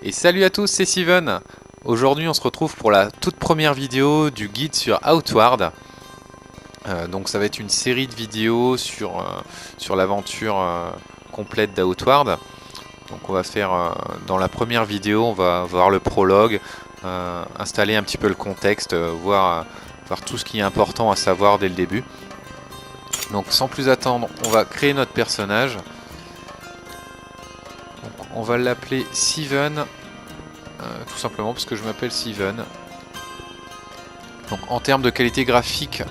Et salut à tous, c'est Steven. Aujourd'hui on se retrouve pour la toute première vidéo du guide sur Outward. Donc ça va être une série de vidéos sur l'aventure complète d'Outward. Donc on va faire, dans la première vidéo, on va voir le prologue, installer un petit peu le contexte, voir tout ce qui est important à savoir dès le début. Donc sans plus attendre, on va créer notre personnage. Donc, on va l'appeler Steven. Tout simplement parce que je m'appelle Steven. Donc en termes de qualité graphique,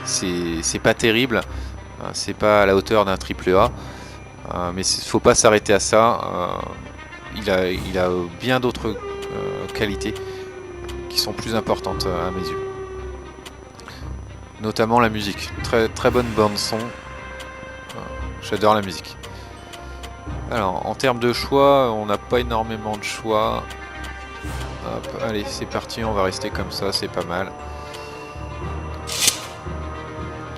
c'est pas terrible, c'est pas à la hauteur d'un AAA, mais faut pas s'arrêter à ça. Il a bien d'autres qualités qui sont plus importantes à mes yeux. Notamment la musique, très bonne bande son. J'adore la musique. Alors en termes de choix, on n'a pas énormément de choix. Hop, allez, c'est parti, on va rester comme ça, c'est pas mal.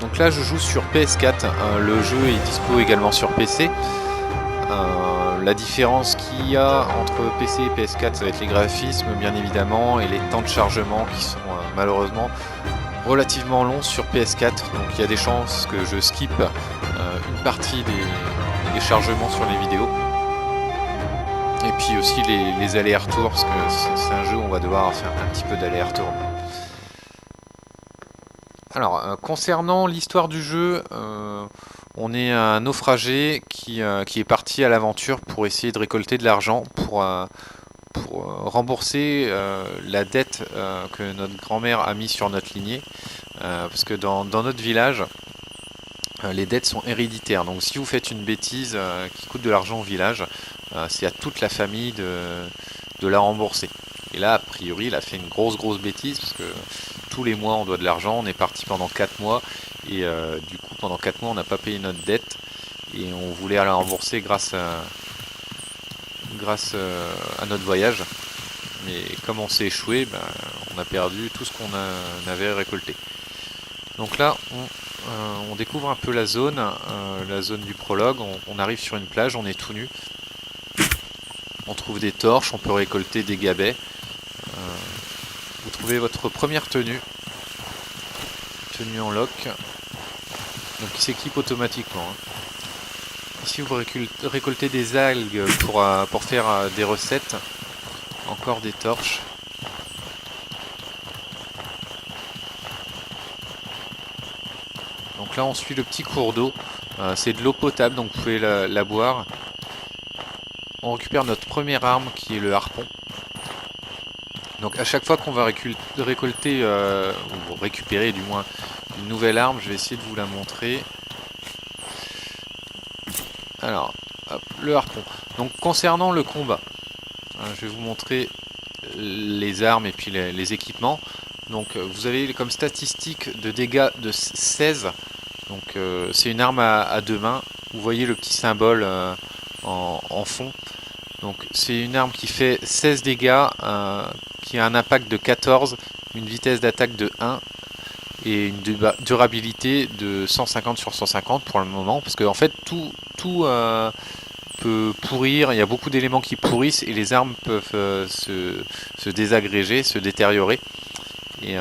Donc là, je joue sur PS4. Le jeu est dispo également sur PC. La différence qu'il y a entre PC et PS4, ça va être les graphismes, bien évidemment, et les temps de chargement qui sont malheureusement relativement longs sur PS4. Donc il y a des chances que je skip une partie des chargements sur les vidéos. Et puis aussi les allers-retours, parce que c'est un jeu où on va devoir faire un petit peu d'aller-retour. Alors, concernant l'histoire du jeu, on est un naufragé qui est parti à l'aventure pour essayer de récolter de l'argent pour rembourser la dette que notre grand-mère a mis sur notre lignée. Parce que dans notre village, les dettes sont héréditaires. Donc si vous faites une bêtise qui coûte de l'argent au village, c'est à toute la famille de la rembourser. Et là, a priori, il a fait une grosse bêtise parce que tous les mois on doit de l'argent. On est parti pendant 4 mois et du coup pendant 4 mois on n'a pas payé notre dette et on voulait la rembourser grâce à notre voyage. Mais comme on s'est échoué, on a perdu tout ce qu'on avait récolté. Donc là, on découvre un peu la zone du prologue. On arrive sur une plage, on est tout nu. On trouve des torches, on peut récolter des gabets. Vous trouvez votre première tenue en lock, donc qui s'équipe automatiquement. Ici vous récoltez des algues pour faire des recettes. Encore des torches. Donc là on suit le petit cours d'eau. C'est de l'eau potable, donc vous pouvez la boire. On récupère notre première arme qui est le harpon. Donc à chaque fois qu'on va récolter, ou récupérer du moins une nouvelle arme, je vais essayer de vous la montrer. Alors, hop, le harpon. Donc concernant le combat, je vais vous montrer les armes et puis les équipements. Donc vous avez comme statistique de dégâts de 16. Donc c'est une arme à deux mains. Vous voyez le petit symbole en fond. Donc c'est une arme qui fait 16 dégâts, qui a un impact de 14, une vitesse d'attaque de 1 et une durabilité de 150 sur 150 pour le moment, parce que en fait tout peut pourrir, il y a beaucoup d'éléments qui pourrissent et les armes peuvent se désagréger, se détériorer, et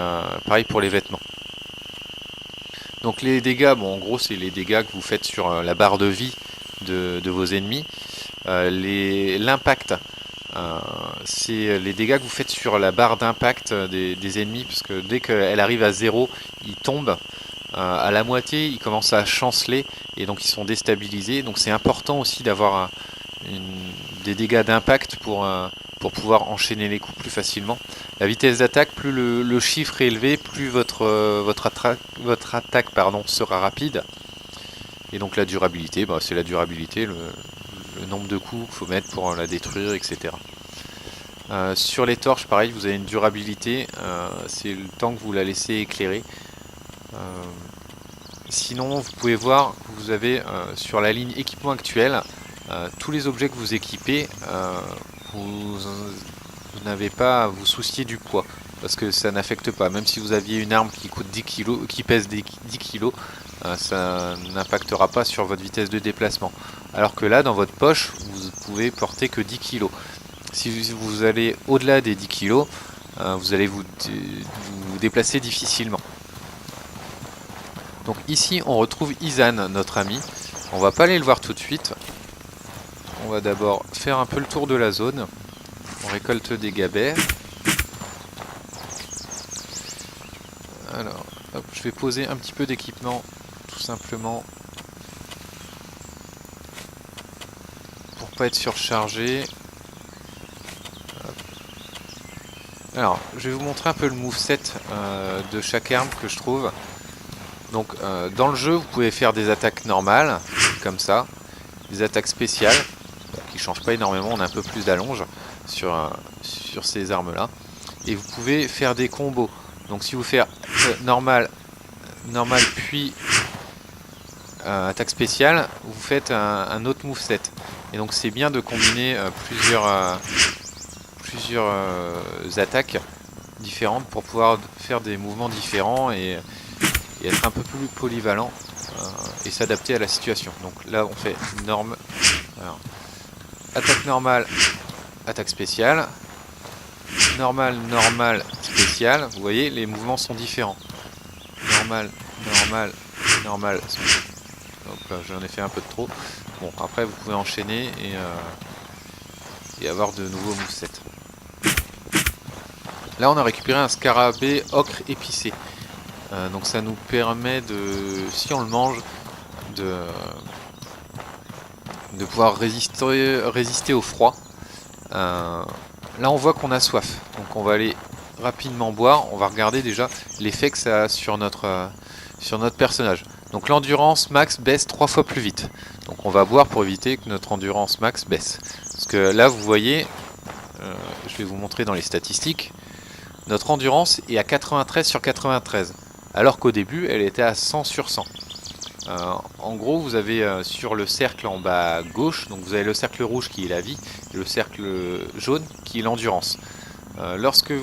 pareil pour les vêtements. Donc les dégâts, bon en gros c'est les dégâts que vous faites sur la barre de vie de vos ennemis. L'impact, c'est les dégâts que vous faites sur la barre d'impact des ennemis, parce que dès qu'elle arrive à 0, ils tombent. À la moitié, ils commencent à chanceler et donc ils sont déstabilisés. Donc c'est important aussi d'avoir des dégâts d'impact pour pouvoir enchaîner les coups plus facilement. La vitesse d'attaque, plus le chiffre est élevé, plus votre attaque sera rapide. Et donc la durabilité, c'est la durabilité, le nombre de coups qu'il faut mettre pour la détruire, etc. Sur les torches, pareil, vous avez une durabilité, c'est le temps que vous la laissez éclairer. Sinon, vous pouvez voir que vous avez sur la ligne équipement actuelle, tous les objets que vous équipez, vous n'avez pas à vous soucier du poids, parce que ça n'affecte pas. Même si vous aviez une arme qui coûte 10 kg, qui pèse 10 kg, ça n'impactera pas sur votre vitesse de déplacement. Alors que là, dans votre poche, vous pouvez porter que 10 kg. Si vous allez au-delà des 10 kg, vous allez vous déplacer difficilement. Donc ici on retrouve Izan, notre ami. On va pas aller le voir tout de suite. On va d'abord faire un peu le tour de la zone. On récolte des gabets. Alors, hop, je vais poser un petit peu d'équipement, tout simplement, pour pas être surchargé. Hop. Alors, je vais vous montrer un peu le moveset de chaque arme que je trouve. Donc, dans le jeu, vous pouvez faire des attaques normales, comme ça, des attaques spéciales, qui ne changent pas énormément, on a un peu plus d'allonge sur ces armes-là. Et vous pouvez faire des combos. Donc, si vous faites normal puis attaque spéciale, vous faites un autre moveset. Et donc c'est bien de combiner plusieurs attaques différentes pour pouvoir faire des mouvements différents et être un peu plus polyvalent et s'adapter à la situation. Donc là on fait attaque normale, attaque spéciale, normal, spécial. Vous voyez, les mouvements sont différents. Normal. Hop là, j'en ai fait un peu de trop. Bon, après vous pouvez enchaîner et avoir de nouveaux movesets. Là on a récupéré un scarabée ocre épicé. Donc ça nous permet de, si on le mange, de pouvoir résister au froid. Là on voit qu'on a soif. Donc on va aller rapidement boire. On va regarder déjà l'effet que ça a sur notre personnage. Donc l'endurance max baisse 3 fois plus vite. Donc on va boire pour éviter que notre endurance max baisse. Parce que là vous voyez, je vais vous montrer dans les statistiques, notre endurance est à 93 sur 93. Alors qu'au début elle était à 100 sur 100. En gros vous avez sur le cercle en bas à gauche, donc vous avez le cercle rouge qui est la vie, et le cercle jaune qui est l'endurance. Lorsque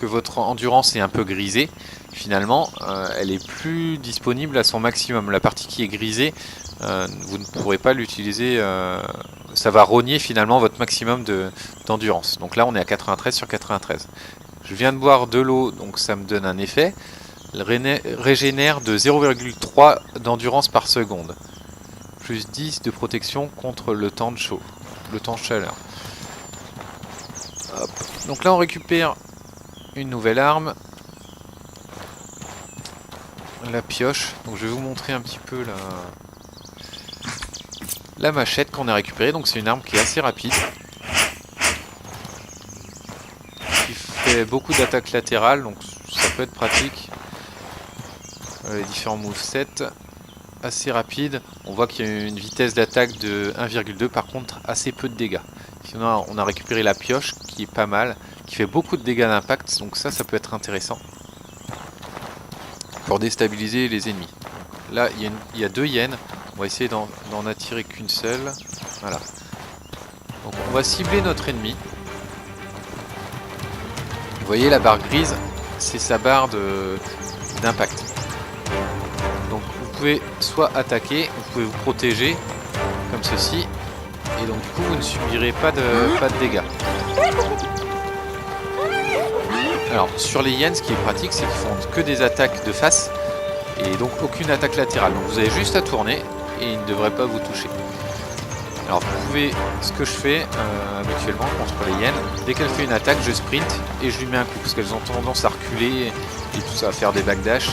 votre endurance est un peu grisée, finalement, elle est plus disponible à son maximum. La partie qui est grisée, vous ne pourrez pas l'utiliser. Ça va rogner finalement votre maximum d'endurance. Donc là, on est à 93 sur 93. Je viens de boire de l'eau, donc ça me donne un effet. Elle régénère de 0,3 d'endurance par seconde. Plus 10 de protection contre le temps de chaud, le temps de chaleur. Hop. Donc là on récupère une nouvelle arme, la pioche. Donc je vais vous montrer un petit peu la machette qu'on a récupérée. Donc c'est une arme qui est assez rapide, qui fait beaucoup d'attaques latérales, donc ça peut être pratique. Les différents movesets, assez rapide. On voit qu'il y a une vitesse d'attaque de 1,2, par contre assez peu de dégâts. Sinon on a récupéré la pioche qui est pas mal, qui fait beaucoup de dégâts d'impact, donc ça peut être intéressant pour déstabiliser les ennemis. Là il y a 2 hyènes, on va essayer d'en attirer qu'une seule. Voilà. Donc on va cibler notre ennemi. Vous voyez la barre grise, c'est sa barre d'impact. Donc vous pouvez soit attaquer, vous pouvez vous protéger comme ceci. Et donc du coup vous ne subirez pas de dégâts. Alors sur les hyènes, ce qui est pratique, c'est qu'ils font que des attaques de face et donc aucune attaque latérale. Donc vous avez juste à tourner et ils ne devraient pas vous toucher. Alors vous pouvez, ce que je fais habituellement contre les hyènes, dès qu'elle fait une attaque, je sprint et je lui mets un coup parce qu'elles ont tendance à reculer et tout ça, à faire des backdash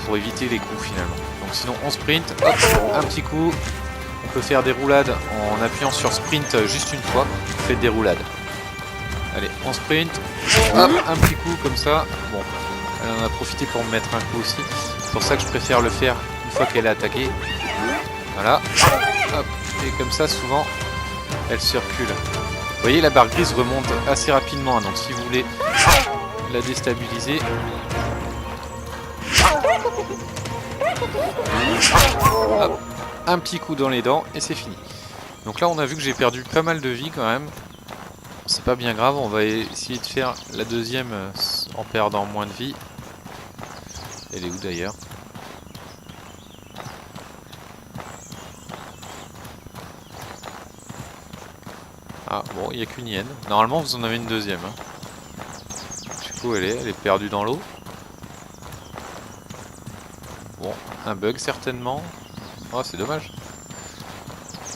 pour éviter les coups finalement. Donc sinon on sprint, hop, un petit coup, on peut faire des roulades en appuyant sur sprint juste une fois, faites des roulades. Allez, on sprint, hop, un petit coup comme ça. Bon, elle en a profité pour me mettre un coup aussi. C'est pour ça que je préfère le faire une fois qu'elle est attaquée. Voilà, hop, et comme ça souvent elle se recule. Vous voyez la barre grise remonte assez rapidement, donc si vous voulez la déstabiliser, hop, un petit coup dans les dents et c'est fini. Donc là on a vu que j'ai perdu pas mal de vie quand même. C'est pas bien grave, on va essayer de faire la deuxième en perdant moins de vie. Elle est où d'ailleurs? Ah bon, il n'y a qu'une hyène. Normalement vous en avez une deuxième. Hein. Je sais pas où elle est perdue dans l'eau. Bon, un bug certainement. Oh, c'est dommage.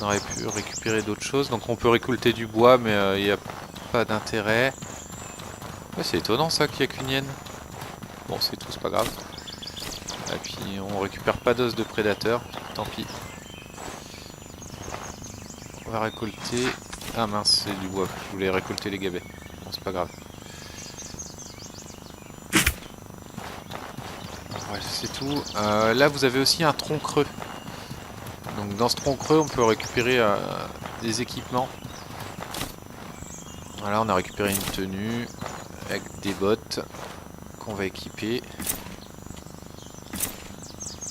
On aurait pu récupérer d'autres choses. Donc on peut récolter du bois, mais il n'y a pas d'intérêt. Ouais, c'est étonnant ça qu'il n'y a qu'une hyène. Bon, c'est tout, c'est pas grave. Et puis on récupère pas d'os de prédateur. Tant pis. On va récolter... Ah mince, c'est du bois. Je voulais récolter les gabets. Bon, c'est pas grave. Ouais, c'est tout. Là, vous avez aussi un tronc creux. Donc dans ce tronc creux, on peut récupérer des équipements. Voilà, on a récupéré une tenue avec des bottes qu'on va équiper.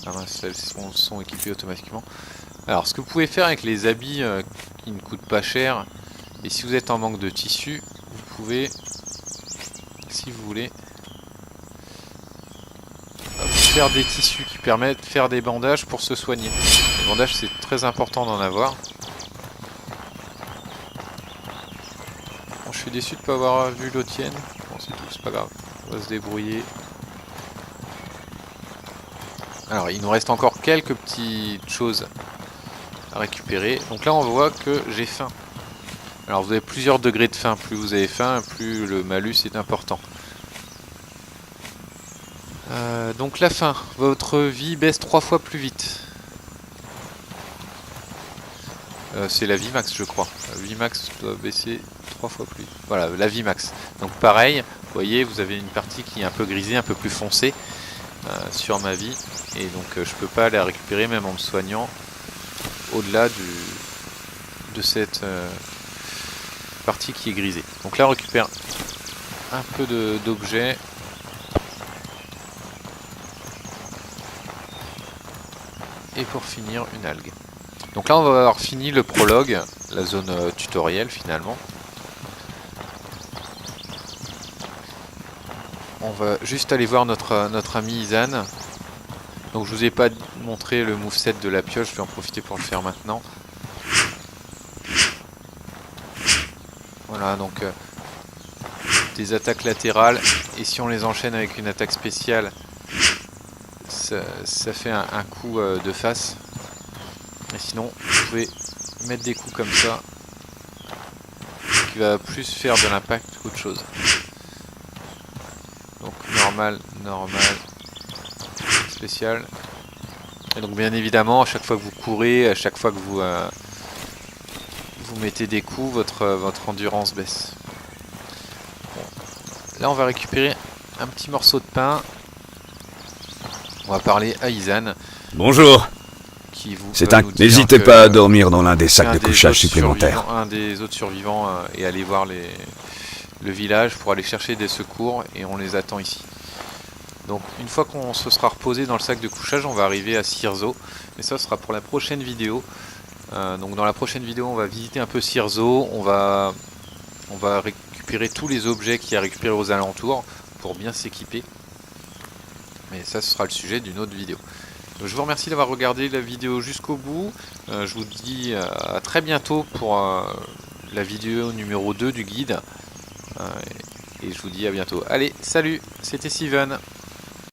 Ah mince, elles sont équipées automatiquement. Alors, ce que vous pouvez faire avec les habits qui ne coûtent pas cher, et si vous êtes en manque de tissu, vous pouvez, si vous voulez, faire des tissus qui permettent de faire des bandages pour se soigner. Les bandages, c'est très important d'en avoir. Bon, je suis déçu de ne pas avoir vu l'autre hyène. Bon, c'est tout, c'est pas grave. On va se débrouiller. Alors, il nous reste encore quelques petites choses à récupérer. Donc là, on voit que j'ai faim. Alors, vous avez plusieurs degrés de faim. Plus vous avez faim, plus le malus est important. Donc la faim. Votre vie baisse 3 fois plus vite. C'est la vie max, je crois. La vie max doit baisser 3 fois plus vite. Voilà, la vie max. Donc pareil, vous voyez, vous avez une partie qui est un peu grisée, un peu plus foncée sur ma vie. Et donc je peux pas la récupérer même en me soignant au-delà de cette partie qui est grisée. Donc là on récupère un peu d'objets. Et pour finir, une algue. Donc là on va avoir fini le prologue, la zone tutoriel finalement. On va juste aller voir notre ami Izan. Donc je vous ai pas montré le moveset de la pioche, je vais en profiter pour le faire maintenant. Voilà, donc des attaques latérales, et si on les enchaîne avec une attaque spéciale, ça fait un coup de face. Et sinon, vous pouvez mettre des coups comme ça, qui va plus faire de l'impact qu'autre chose. Donc normal, spécial. Et donc bien évidemment, à chaque fois que vous courez, à chaque fois que vous mettez des coups, votre endurance baisse. Bon. Là on va récupérer un petit morceau de pain. On va parler à Izan. Bonjour. N'hésitez pas à dormir dans l'un des sacs de couchage supplémentaires. Un des autres survivants est allé voir le village pour aller chercher des secours et on les attend ici. Donc une fois qu'on se sera reposé dans le sac de couchage, on va arriver à Cyrzo. Mais ça sera pour la prochaine vidéo. Donc dans la prochaine vidéo, on va visiter un peu Cyrzo. On va récupérer tous les objets qu'il y a à récupérer aux alentours pour bien s'équiper. Mais ça, ce sera le sujet d'une autre vidéo. Donc, je vous remercie d'avoir regardé la vidéo jusqu'au bout. Je vous dis à très bientôt pour la vidéo numéro 2 du guide. Et je vous dis à bientôt. Allez, salut, c'était Steven.